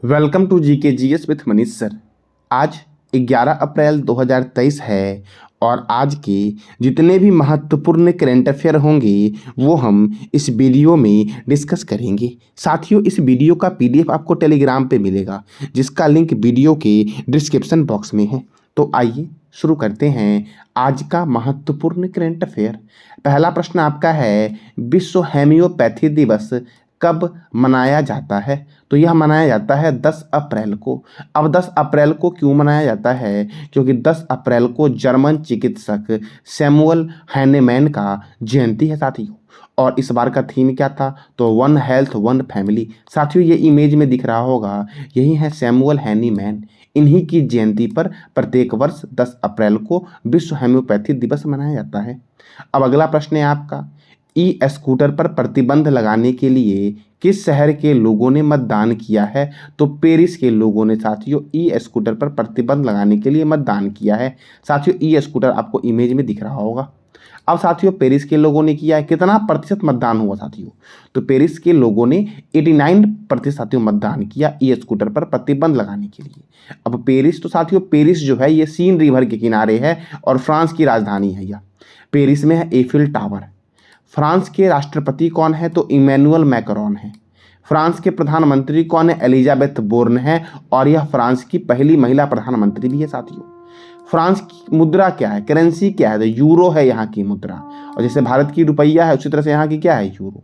Welcome to GK GS with Manish sir. आज 11 अप्रैल 2023 है और आज के जितने भी महत्वपूर्ण करंट अफेयर होंगे वो हम इस वीडियो में डिस्कस करेंगे। साथियों, इस वीडियो का पीडीएफ आपको टेलीग्राम पे मिलेगा जिसका लिंक वीडियो के डिस्क्रिप्शन बॉक्स में है। तो आइए शुरू करते हैं आज का महत्वपूर्ण करंट अफेयर। पहला प्रश्न आपका है, विश्व होम्योपैथी दिवस कब मनाया जाता है? तो यह मनाया जाता है 10 अप्रैल को। अब 10 अप्रैल को क्यों मनाया जाता है? क्योंकि 10 अप्रैल को जर्मन चिकित्सक सैमुअल हैनेमैन का जयंती है साथियों। और इस बार का थीम क्या था? तो वन हेल्थ वन फैमिली। साथियों, ये इमेज में दिख रहा होगा, यही है सैमुअल हैनीमैन। इन्हीं की जयंती पर प्रत्येक वर्ष 10 अप्रैल को विश्व होम्योपैथी दिवस मनाया जाता है। अब अगला प्रश्न है आपका, ई स्कूटर पर प्रतिबंध लगाने के लिए किस शहर के लोगों ने मतदान किया है? तो पेरिस के लोगों ने साथियों ई स्कूटर पर प्रतिबंध लगाने के लिए मतदान किया है। साथियों, ई स्कूटर आपको इमेज में दिख रहा होगा। अब साथियों, पेरिस के लोगों ने किया है, कितना प्रतिशत मतदान हुआ साथियों? तो पेरिस के लोगों ने 89% साथियों मतदान किया ई स्कूटर पर प्रतिबंध लगाने के लिए। अब पेरिस, तो साथियों पेरिस जो है ये सीन रिवर के किनारे है और फ्रांस की राजधानी है। यह पेरिस में है एफिल टावर। फ्रांस के राष्ट्रपति कौन है? तो इमैनुअल मैक्रोन है। फ्रांस के प्रधानमंत्री कौन है? एलिजाबेथ बोर्न है और यह फ्रांस की पहली महिला प्रधानमंत्री भी है साथियों। फ्रांस की मुद्रा क्या है? करेंसी क्या है? तो यूरो है यहाँ की मुद्रा। और जैसे भारत की रुपया है उसी तरह से यहाँ की क्या है? यूरो।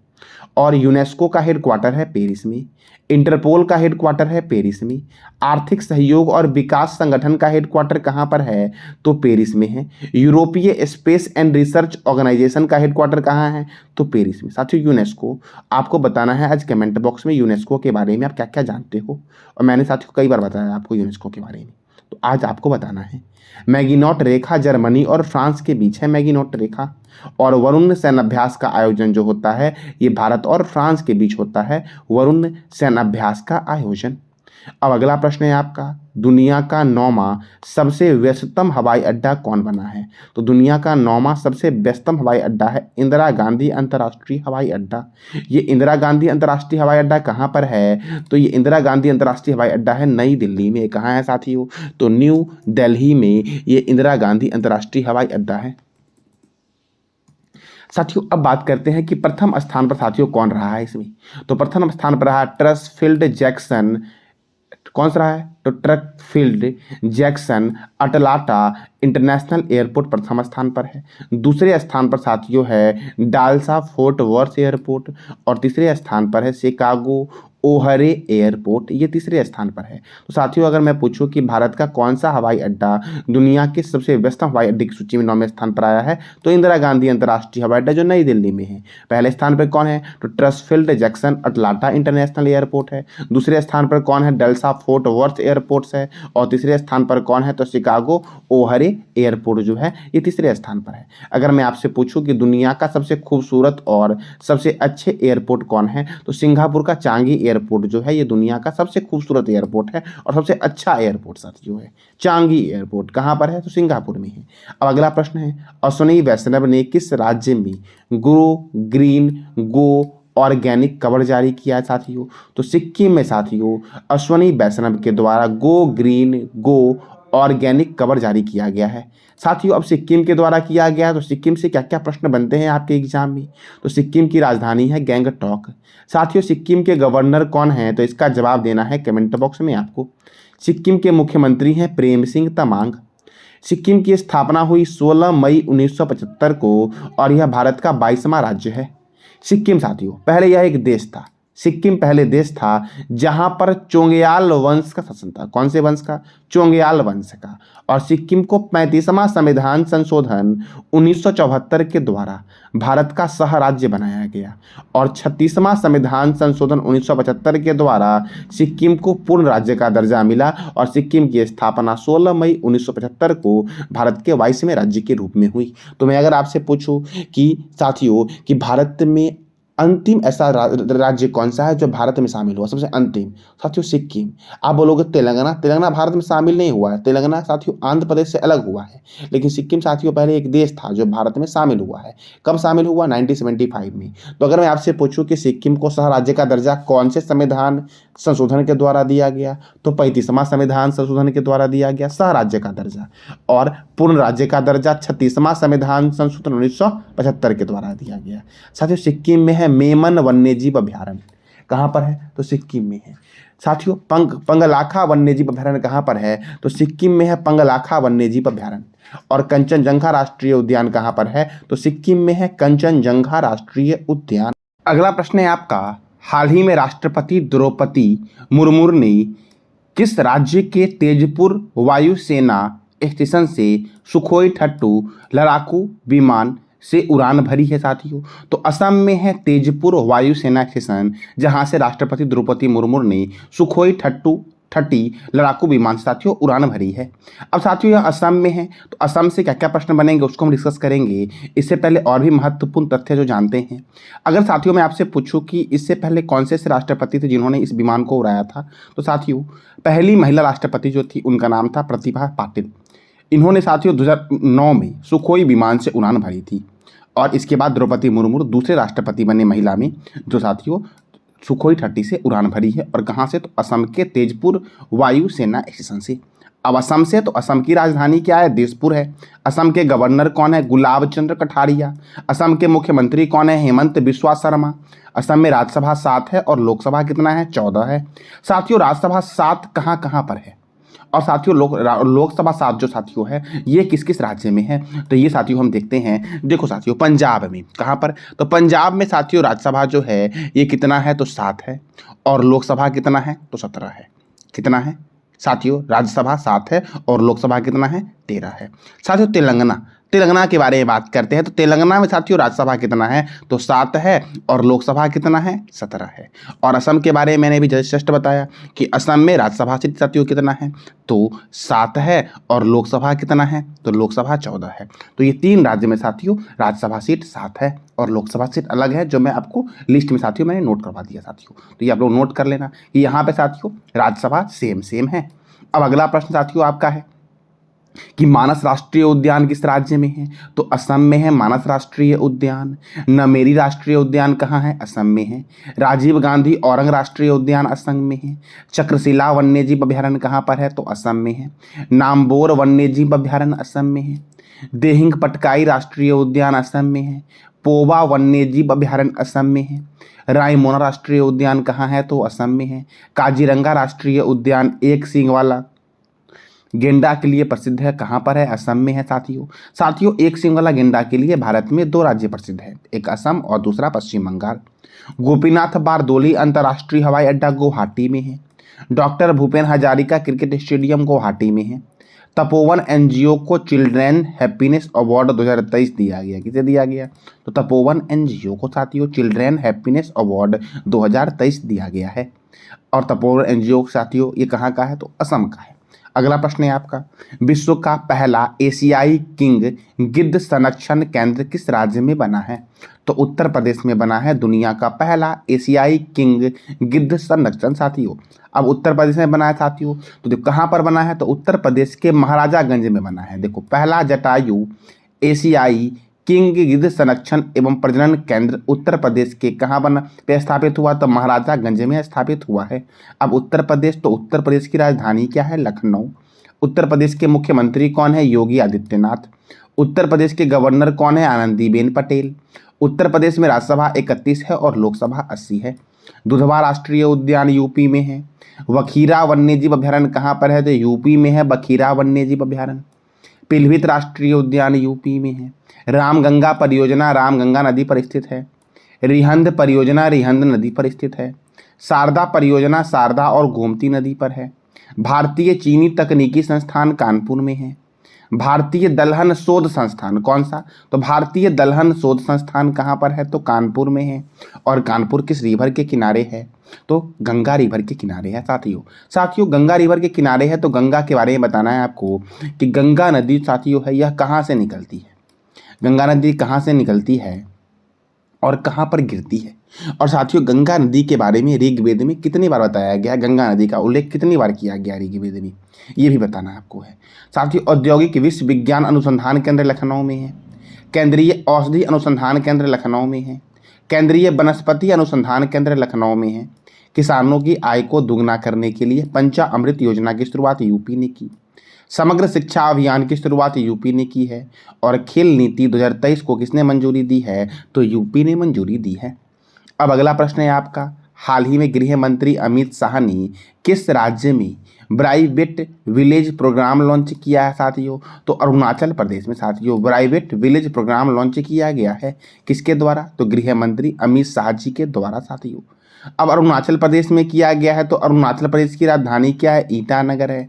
और यूनेस्को का हेडक्वार्टर है पेरिस में। इंटरपोल का हेडक्वार्टर है पेरिस में। आर्थिक सहयोग और विकास संगठन का हेडक्वार्टर कहाँ पर है? तो पेरिस में है। यूरोपीय स्पेस एंड रिसर्च ऑर्गेनाइजेशन का हेडक्वार्टर कहाँ है? तो पेरिस में। साथियों, यूनेस्को आपको बताना है आज कमेंट बॉक्स में यूनेस्को के बारे में आप क्या क्या जानते हो। और मैंने साथियों कई बार बताया आपको यूनेस्को के बारे में, तो आज आपको बताना है। मैगिनॉट रेखा जर्मनी और फ्रांस के बीच है, मैगिनॉट रेखा। और वरुण सैन्य अभ्यास का आयोजन जो होता है ये भारत और फ्रांस के बीच होता है, वरुण सैन्य अभ्यास का आयोजन। अब अगला प्रश्न है आपका, दुनिया का 9वां सबसे व्यस्ततम हवाई अड्डा कौन बना है? तो दुनिया का 9वां सबसे व्यस्ततम हवाई अड्डा है इंदिरा गांधी अंतर्राष्ट्रीय हवाई अड्डा। ये इंदिरा गांधी अंतर्राष्ट्रीय हवाई अड्डा कहाँ पर है? तो ये इंदिरा गांधी अंतर्राष्ट्रीय हवाई अड्डा है नई दिल्ली में। कहाँ है साथियों? तो न्यू दिल्ली में ये इंदिरा गांधी अंतर्राष्ट्रीय हवाई अड्डा है। साथियों, अब बात करते हैं कि प्रथम स्थान पर साथियों कौन रहा है इसमें। तो प्रथम स्थान पर रहा ट्रसफील्ड जैक्सन। कौन सा रहा है? तो ट्रकफील्ड जैक्सन अटलांटा इंटरनेशनल एयरपोर्ट प्रथम स्थान पर है। दूसरे स्थान पर साथियों है डालसा फोर्ट वर्थ एयरपोर्ट। और तीसरे स्थान पर है शिकागो ओहरे एयरपोर्ट, ये तीसरे स्थान पर है। तो साथियों, अगर मैं पूछूं कि भारत का कौन सा हवाई अड्डा दुनिया के सबसे व्यस्त हवाई अड्डे की सूची में 9वें स्थान पर आया है? तो इंदिरा गांधी अंतर्राष्ट्रीय हवाई अड्डा जो नई दिल्ली में है। पहले स्थान पर कौन है? तो ट्रसफील्ड जैक्सन अटलांटा इंटरनेशनल एयरपोर्ट है। दूसरे स्थान पर कौन है? डल्सा फोर्ट वर्थ एयरपोर्ट है। और तीसरे स्थान पर कौन है? तो शिकागो ओहरे एयरपोर्ट जो है ये तीसरे स्थान पर है। अगर मैं आपसे पूछूं कि दुनिया का सबसे खूबसूरत और सबसे अच्छे एयरपोर्ट कौन है? तो सिंगापुर का चांगी एयरपोर्ट जो है ये दुनिया का सबसे खूबसूरत एयरपोर्ट है और सबसे अच्छा एयरपोर्ट साथियों है चांगी एयरपोर्ट। कहाँ पर है? तो सिंगापुर में है। अब अगला प्रश्न है, अश्विनी वैष्णव ने किस राज्य में गो ग्रीन गो ऑर्गेनिक कवर जारी किया है साथियों? तो सिक्किम में साथियों अश्विनी वैष्णव के द्वारा गो ग्रीन गो ऑर्गेनिक कवर जारी किया गया है। साथियों, अब सिक्किम के द्वारा किया गया है तो सिक्किम से क्या क्या प्रश्न बनते हैं आपके एग्जाम में? तो सिक्किम की राजधानी है गैंगटॉक। साथियों, सिक्किम के गवर्नर कौन है? तो इसका जवाब देना है कमेंट बॉक्स में आपको। सिक्किम के मुख्यमंत्री हैं प्रेम सिंह तमांग। सिक्किम की स्थापना हुई 16 मई 1975 को और यह भारत का 22वां राज्य है। सिक्किम साथियों पहले यह एक देश था। सिक्किम पहले देश था जहां पर चोंगयाल वंश का शासन था। कौन से वंश का? चोंगयाल वंश का। और सिक्किम को 35वां संविधान संशोधन 1974 के द्वारा भारत का सह राज्य बनाया गया और 36वां संविधान संशोधन 1975 के द्वारा सिक्किम को पूर्ण राज्य का दर्जा मिला और सिक्किम की स्थापना 16 मई 1975 को भारत के 22वें राज्य के रूप में हुई। तो मैं अगर आपसे पूछूं कि साथियों कि भारत में अंतिम ऐसा राज्य कौन सा है जो भारत में शामिल हुआ? सबसे अंतिम साथियों सिक्किम। आप बोलोगे तेलंगाना, तेलंगाना भारत में शामिल नहीं हुआ है। तेलंगाना साथियों आंध्र प्रदेश से अलग हुआ है, लेकिन सिक्किम साथियों पहले एक देश था जो भारत में शामिल हुआ है। कब शामिल हुआ? 1975 में। तो अगर मैं आपसे पूछूं कि सिक्किम को सह राज्य का दर्जा कौन से संविधान संशोधन के द्वारा दिया गया, तो 35वां संविधान संशोधन के द्वारा दिया गया सह राज्य का दर्जा। और पूर्ण राज्य का दर्जा 36वां संविधान संशोधन 1975 के द्वारा दिया गया। साथियों सिक्किम में है मेमन वन्यजीव अभयारण्य। कहाँ पर है? तो सिक्किम में है। साथियों पंगलाखा वन्यजीव अभयारण्य कहाँ पर है? तो सिक्किम में है पंगलाखा वन्यजीव अभयारण्य। और कंचनजंगा राष्ट्रीय उद्यान कहाँ पर है? तो सिक्किम में है कंचनजंगा राष्ट्रीय उद्यान। अगला प्रश्न है आपका, हाल ही में राष्ट्रपति द्रौपदी मुर्मू ने किस राज्य के तेजपुर वायुसेना स्टेशन से सुखोई 32 लड़ाकू विमान से उड़ान भरी है? साथियों तो असम में है तेजपुर वायुसेना स्टेशन, जहां से राष्ट्रपति द्रौपदी मुर्मू ने सुखोई 30 लड़ाकू विमान से साथियों उड़ान भरी है। अब साथियों यह असम में है, तो असम से क्या क्या प्रश्न बनेंगे उसको हम डिस्कस करेंगे। इससे पहले और भी महत्वपूर्ण तथ्य जो जानते हैं, अगर साथियों मैं आपसे पूछूं कि इससे पहले कौन से राष्ट्रपति थे जिन्होंने इस विमान को उड़ाया था, तो साथियों पहली महिला राष्ट्रपति जो थी उनका नाम था प्रतिभा पाटिल। इन्होंने साथियों 2009 में सुखोई विमान से उड़ान भरी थी। और इसके बाद द्रौपदी मुर्मू दूसरे राष्ट्रपति बने महिला में जो साथियों सुखोई 30 से उड़ान भरी है। और कहाँ से? तो असम के तेजपुर वायुसेना स्टेशन से। अब असम से, तो असम की राजधानी क्या है? दिसपुर है। असम के गवर्नर कौन है? गुलाब चंद्र कटारिया। असम के मुख्यमंत्री कौन है? हेमंत बिस्वा शर्मा। असम में राज्यसभा 7 है और लोकसभा कितना है? 14 है। साथियों राज्यसभा 7 कहाँ कहाँ पर है? और साथियों लोकसभा 7 जो साथियों है ये किस किस राज्य में है? तो ये साथियों हम देखते हैं। देखो साथियों पंजाब में। कहाँ पर? तो पंजाब में साथियों राज्यसभा जो है ये कितना है? तो 7 है। और लोकसभा कितना है? तो 17 है। कितना है साथियों? राज्यसभा 7 है और लोकसभा कितना है? 13 है। साथियों तेलंगाना के बारे में बात करते हैं, तो तेलंगाना में साथियों राज्यसभा कितना है? तो 7 है और लोकसभा कितना है? 17 है। और असम के बारे में मैंने भी जस्ट बताया कि असम में राज्यसभा सीट साथियों कितना है? तो 7 है और लोकसभा कितना है? तो लोकसभा 14 है। तो ये 3 राज्य में साथियों राज्यसभा सीट 7 है और लोकसभा सीट अलग है, जो मैं आपको लिस्ट में साथियों मैंने नोट करवा दिया साथियों। तो ये आप लोग नोट कर लेना कि यहाँ पे साथियों राज्यसभा सेम है। अब अगला प्रश्न साथियों आपका है कि मानस राष्ट्रीय उद्यान किस राज्य में है? तो असम में है मानस राष्ट्रीय उद्यान। नमेरी राष्ट्रीय उद्यान कहाँ है? असम में है। राजीव गांधी औरंग राष्ट्रीय उद्यान असम में है। चक्रशिला वन्यजीव अभयारण्य कहाँ पर है? तो असम में है। नामबोर वन्यजीव अभयारण्य असम में है। देहिंग पटकाई राष्ट्रीय उद्यान असम में है। पोवा वन्यजीव अभयारण्य असम में है। रायमोना राष्ट्रीय उद्यान कहाँ है? तो असम में है। काजीरंगा राष्ट्रीय उद्यान एक सींग वाला गेंडा के लिए प्रसिद्ध है, कहाँ पर है? असम में है। साथियों एक सींग वाला गेंडा के लिए भारत में 2 राज्य प्रसिद्ध है, एक असम और दूसरा पश्चिम बंगाल। गोपीनाथ बारदोली अंतर्राष्ट्रीय हवाई अड्डा गुवाहाटी में है। Doctor Bhupen Hazarika cricket stadium Guwahati में है। तपोवन एनजीओ को चिल्ड्रेन हैप्पीनेस अवार्ड 2023 दिया गया। किसे दिया गया? तो तपोवन एनजीओ को साथियों चिल्ड्रेन हैप्पीनेस अवार्ड 2023 दिया गया है। और तपोवन एनजीओ साथियों ये कहाँ का है? तो असम का है। अगला प्रश्न है आपका, विश्व का पहला एशियाई किंग गिद्ध संरक्षण केंद्र किस राज्य में बना है? तो उत्तर प्रदेश में बना है दुनिया का पहला एशियाई किंग गिद्ध संरक्षण साथियों। अब उत्तर प्रदेश में बना है साथियों, तो देखो कहाँ पर बना है? तो उत्तर प्रदेश के महाराजागंज में बना है। देखो पहला जटायु एशियाई किंग गिद्ध संरक्षण एवं प्रजनन केंद्र उत्तर प्रदेश के कहाँ बना पे स्थापित हुआ? तो महाराजागंज में स्थापित हुआ है। अब उत्तर प्रदेश, तो उत्तर प्रदेश की राजधानी क्या है? लखनऊ। उत्तर प्रदेश के मुख्यमंत्री कौन है? योगी आदित्यनाथ। उत्तर प्रदेश के गवर्नर कौन है? आनंदीबेन पटेल। उत्तर प्रदेश में राज्यसभा 31 है और लोकसभा 80 है। दुधवा राष्ट्रीय उद्यान यूपी में है। बखीरा वन्यजीव अभयारण्य कहाँ पर है? तो यूपी में है बखीरा वन्यजीव अभयारण्य। पीलीभीत राष्ट्रीय उद्यान यूपी में है। रामगंगा परियोजना रामगंगा नदी पर स्थित है। रिहंद परियोजना रिहंद नदी पर स्थित है। शारदा परियोजना शारदा और गोमती नदी पर है। भारतीय चीनी तकनीकी संस्थान कानपुर में है। भारतीय दलहन शोध संस्थान कौन सा? तो भारतीय दलहन शोध संस्थान कहाँ पर है? तो कानपुर में है। और कानपुर किस रिवर के किनारे है? तो गंगा रिवर के किनारे है साथियों गंगा रिवर के किनारे है। तो गंगा के बारे में बताना है आपको कि गंगा नदी साथियों है यह कहाँ से निकलती है? गंगा नदी कहाँ से निकलती है? और कहाँ पर गिरती है। और साथियों गंगा नदी के बारे में ऋग्वेद में कितनी बार बताया गया है, गंगा नदी का उल्लेख कितनी बार किया गया ऋग्वेद में, ये भी बताना आपको है। साथियों औद्योगिक विश्वविज्ञान अनुसंधान केंद्र लखनऊ में है, केंद्रीय औषधि अनुसंधान केंद्र लखनऊ में है, केंद्रीय वनस्पति अनुसंधान केंद्र लखनऊ में है। किसानों की आय को दुगना करने के लिए पंचामृत योजना की शुरुआत यूपी ने की। समग्र शिक्षा अभियान की शुरुआत यूपी ने की है। और खेल नीति 2023 को किसने मंजूरी दी है, तो यूपी ने मंजूरी दी है। अब अगला प्रश्न है आपका, हाल ही में गृह मंत्री अमित शाह ने किस राज्य में ब्राइवेट विलेज प्रोग्राम लॉन्च किया है साथियों, तो अरुणाचल प्रदेश में साथियों ब्राइवेट विलेज प्रोग्राम लॉन्च किया गया है। किसके द्वारा, तो गृह मंत्री अमित शाह जी के द्वारा साथियों। अब अरुणाचल प्रदेश में किया गया है, तो अरुणाचल प्रदेश की राजधानी क्या है, ईटानगर है।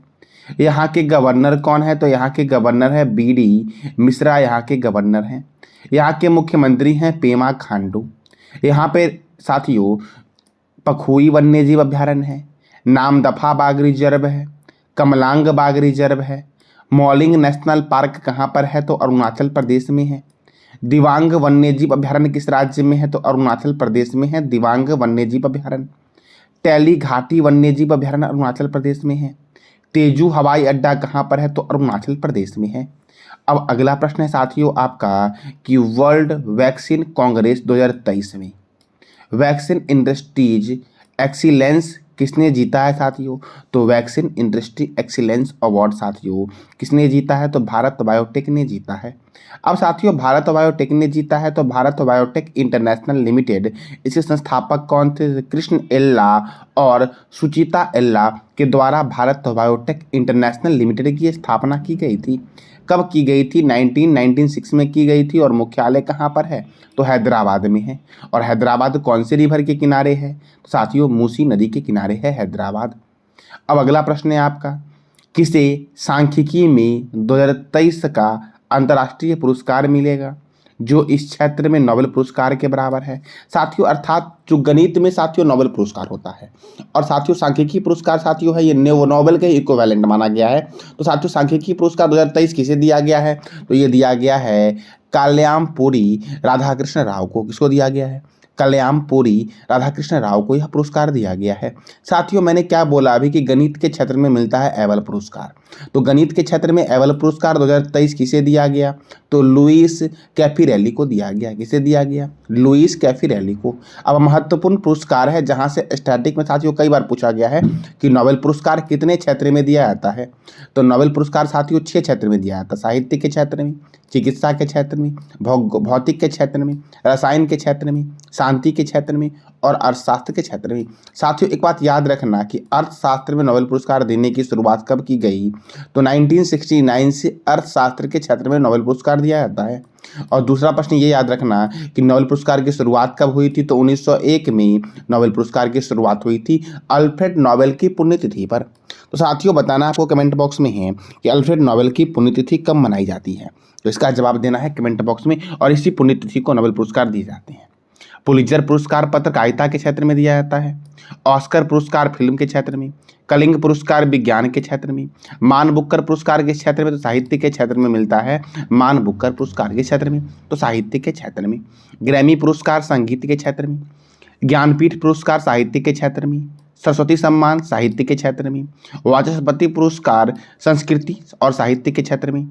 यहाँ के गवर्नर कौन है, तो यहाँ के गवर्नर है BD मिश्रा, यहाँ के गवर्नर हैं। यहाँ के मुख्यमंत्री हैं पेमा खांडू। यहाँ पे साथियों पखुई वन्यजीव अभ्यारण्य है, नामदफा बाघ रिजर्व है, कमलांग बाघ रिजर्व है। मौलिंग नेशनल पार्क कहाँ पर है, तो अरुणाचल प्रदेश में है। दिबांग वन्यजीव अभ्यारण्य किस राज्य में है, तो अरुणाचल प्रदेश में है दिबांग वन्यजीव अभ्यारण्य। टैली घाटी वन्यजीव अभ्यारण्य अरुणाचल प्रदेश में है। तेजू हवाई अड्डा कहाँ पर है, तो अरुणाचल प्रदेश में है। अब अगला प्रश्न है साथियों आपका कि वर्ल्ड वैक्सीन कांग्रेस 2023 में वैक्सीन इंडस्ट्रीज एक्सीलेंस किसने जीता है साथियों, तो वैक्सीन इंडस्ट्री एक्सीलेंस अवार्ड साथियों किसने जीता है, तो भारत बायोटेक ने जीता है। अब साथियों भारत बायोटेक ने जीता है, तो भारत बायोटेक इंटरनेशनल लिमिटेड, इसके संस्थापक कौन थे, कृष्ण एल्ला और सुचिता एल्ला के द्वारा भारत बायोटेक इंटरनेशनल लिमिटेड की स्थापना की गई थी। कब की गई थी, 1996 में की गई थी। और मुख्यालय कहाँ पर है, तो हैदराबाद में है। और हैदराबाद कौन से रिवर के किनारे है, तो साथियों मूसी नदी के किनारे है हैदराबाद। अब अगला प्रश्न है आपका, किसे सांख्यिकी में 2023 का अंतर्राष्ट्रीय पुरस्कार मिलेगा जो इस क्षेत्र में नोबेल पुरस्कार के बराबर है साथियों, अर्थात जो गणित में साथियों नोबेल पुरस्कार होता है। और साथियों सांख्यिकी पुरस्कार साथियों है ये नोबेल के इक्विवेलेंट माना गया है। तो साथियों सांख्यिकी पुरस्कार 2023 किसे दिया गया है, तो ये दिया गया है कल्याणपुरी राधाकृष्ण राव को। किसको दिया गया है, कल्याणपुरी राधाकृष्ण राव को यह पुरस्कार दिया गया है। साथियों मैंने क्या बोला अभी कि गणित के क्षेत्र में मिलता है एबल पुरस्कार, तो गणित के क्षेत्र में एबल पुरस्कार 2023 किसे दिया गया, तो लुईस कैफिरेली को दिया गया। किसे दिया गया, लुईस कैफिरेली को। अब महत्वपूर्ण पुरस्कार है जहां से स्टैटिक में साथियों कई बार पूछा गया है कि नोबेल पुरस्कार कितने क्षेत्र में दिया जाता है, तो नोबेल पुरस्कार साथियों 6 क्षेत्र में दिया जाता है, साहित्य के क्षेत्र में, चिकित्सा के क्षेत्र में, भौतिक के क्षेत्र में, रसायन के क्षेत्र में, शांति के क्षेत्र में और अर्थशास्त्र के क्षेत्र में। साथियों एक बात याद रखना कि अर्थशास्त्र में नोबेल पुरस्कार देने की शुरुआत कब की गई, तो 1969 से अर्थशास्त्र के क्षेत्र में नोबेल पुरस्कार दिया जाता है। और दूसरा प्रश्न ये याद रखना कि नोबेल पुरस्कार की शुरुआत कब हुई थी, तो 1901 में नोबेल पुरस्कार की शुरुआत हुई थी अल्फ्रेड नोबेल की पुण्यतिथि पर। तो साथियों बताना आपको कमेंट बॉक्स में है कि अल्फ्रेड नोबेल की पुण्यतिथि कब मनाई जाती है, तो इसका जवाब देना है कमेंट बॉक्स में। और इसी पुण्यतिथि को नोबेल पुरस्कार दिए जाते हैं। पुलित्जर पुरस्कार पत्रकारिता के क्षेत्र में दिया जाता है, ऑस्कर पुरस्कार फिल्म के क्षेत्र में, कलिंग पुरस्कार विज्ञान के क्षेत्र में, मान बुकर पुरस्कार के क्षेत्र में, तो साहित्य के क्षेत्र में मिलता है मान बुकर पुरस्कार के क्षेत्र में, तो साहित्य के क्षेत्र में। ग्रैमी पुरस्कार संगीत के क्षेत्र में, ज्ञानपीठ पुरस्कार साहित्य के क्षेत्र में, सरस्वती सम्मान साहित्य के क्षेत्र में, वाचस्पति पुरस्कार संस्कृति और साहित्य के क्षेत्र में,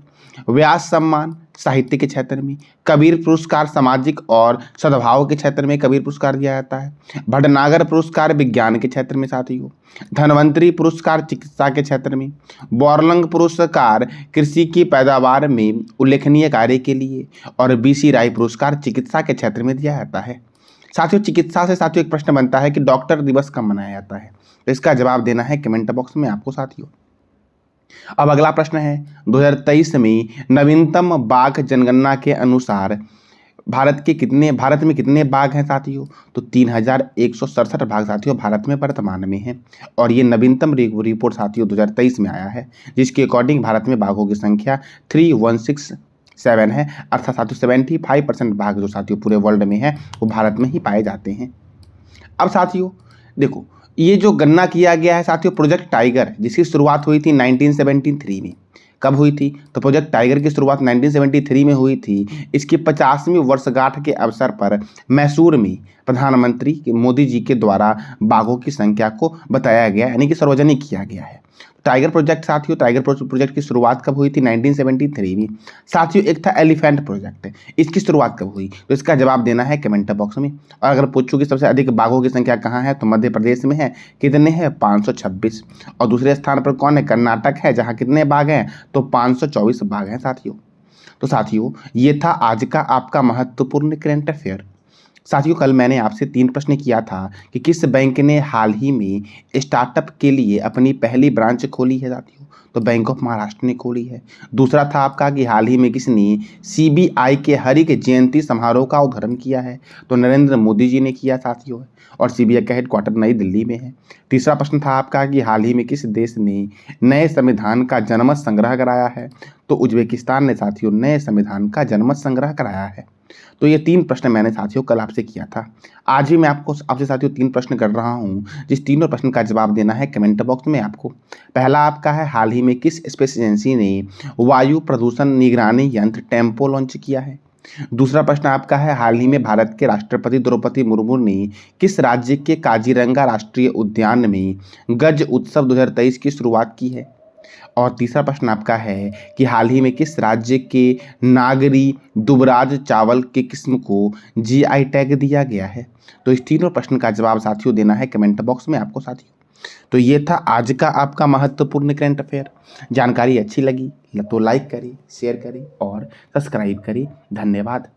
व्यास सम्मान साहित्य के क्षेत्र में, कबीर पुरस्कार सामाजिक और सद्भाव के क्षेत्र में कबीर पुरस्कार दिया जाता है, भटनागर पुरस्कार विज्ञान के क्षेत्र में साथियों, धनवंतरी पुरस्कार चिकित्सा के क्षेत्र में, बोरलंग पुरस्कार कृषि की पैदावार में उल्लेखनीय कार्य के लिए और BC राय पुरस्कार चिकित्सा के क्षेत्र में दिया जाता है। साथियों चिकित्सा से साथियों एक प्रश्न बनता है कि डॉक्टर दिवस कब मनाया जाता है, तो इसका जवाब देना है कमेंट बॉक्स में आपको साथियों। अब अगला प्रश्न है 2023 में नवीनतम बाघ जनगणना के अनुसार भारत में कितने बाघ हैं साथियों, तो 3167 बाघ साथियों भारत में वर्तमान में है। और ये नवीनतम रिपोर्ट साथियों 2023 में आया है, जिसके अकॉर्डिंग भारत में बाघों की संख्या 3167 है, अर्थात साथियों 75% बाघ जो साथियों पूरे वर्ल्ड में है वो भारत में ही पाए जाते हैं। अब साथियों देखो ये जो गणना किया गया है साथियों प्रोजेक्ट टाइगर, जिसकी शुरुआत हुई थी 1973 में, कब हुई थी? तो प्रोजेक्ट टाइगर की शुरुआत 1973 में हुई थी। इसकी 50वीं वर्षगांठ के अवसर पर मैसूर में प्रधानमंत्री मोदी जी के द्वारा बाघों की संख्या को बताया गया, यानी कि सार्वजनिक किया गया है। टाइगर प्रोजेक्ट साथियों, टाइगर प्रोजेक्ट की शुरुआत कब हुई थी? 1973 में। साथियों, एक था एलिफेंट प्रोजेक्ट, इसकी शुरुआत कब हुई? तो इसका जवाब देना है कमेंट बॉक्स में। और अगर पूछूं कि सबसे अधिक बाघों की संख्या कहाँ है, तो मध्य प्रदेश में है। कितने हैं? 526। और दूसरे स्थान पर कौन है? कर्नाटक है, जहाँ कितने बाघ हैं? तो 524 बाघ हैं साथियों। तो साथियों, ये था आज का आपका महत्वपूर्ण करंट अफेयर। साथियों, कल मैंने आपसे 3 प्रश्न किया था कि किस बैंक ने हाल ही में स्टार्टअप के लिए अपनी पहली ब्रांच खोली है साथियों? तो बैंक ऑफ महाराष्ट्र ने खोली है। दूसरा था आपका कि हाल ही में किसने सीबीआई के हरित जयंती समारोह का उद्घाटन किया है? तो नरेंद्र मोदी जी ने किया साथियों। और सीबीआई का हेडक्वार्टर नई दिल्ली में है। तीसरा प्रश्न था आपका कि हाल ही में किस देश ने नए संविधान का जनमत संग्रह कराया है? तो उज्बेकिस्तान ने साथियों नए संविधान का जनमत संग्रह कराया है। तो ये 3 प्रश्न मैंने साथियों कल आपसे किया था। आज भी मैं आपसे साथियों 3 प्रश्न कर रहा हूँ, जिस तीनों प्रश्न का जवाब देना है कमेंट बॉक्स में आपको। पहला आपका है, हाल ही में किस स्पेस एजेंसी ने वायु प्रदूषण निगरानी यंत्र टेम्पो लॉन्च किया है? दूसरा प्रश्न आपका है, हाल ही में भारत के राष्ट्रपति द्रौपदी मुर्मू ने किस राज्य के काजीरंगा राष्ट्रीय उद्यान में गज उत्सव 2023 की शुरुआत की है? और तीसरा प्रश्न आपका है कि हाल ही में किस राज्य के नागरी दुबराज चावल की किस्म को जीआई टैग दिया गया है? तो इस तीनों प्रश्न का जवाब साथियों देना है कमेंट बॉक्स में आपको साथियों। तो ये था आज का आपका महत्वपूर्ण करंट अफेयर। जानकारी अच्छी लगी तो लाइक करिए, शेयर करिए और सब्सक्राइब करिए। धन्यवाद।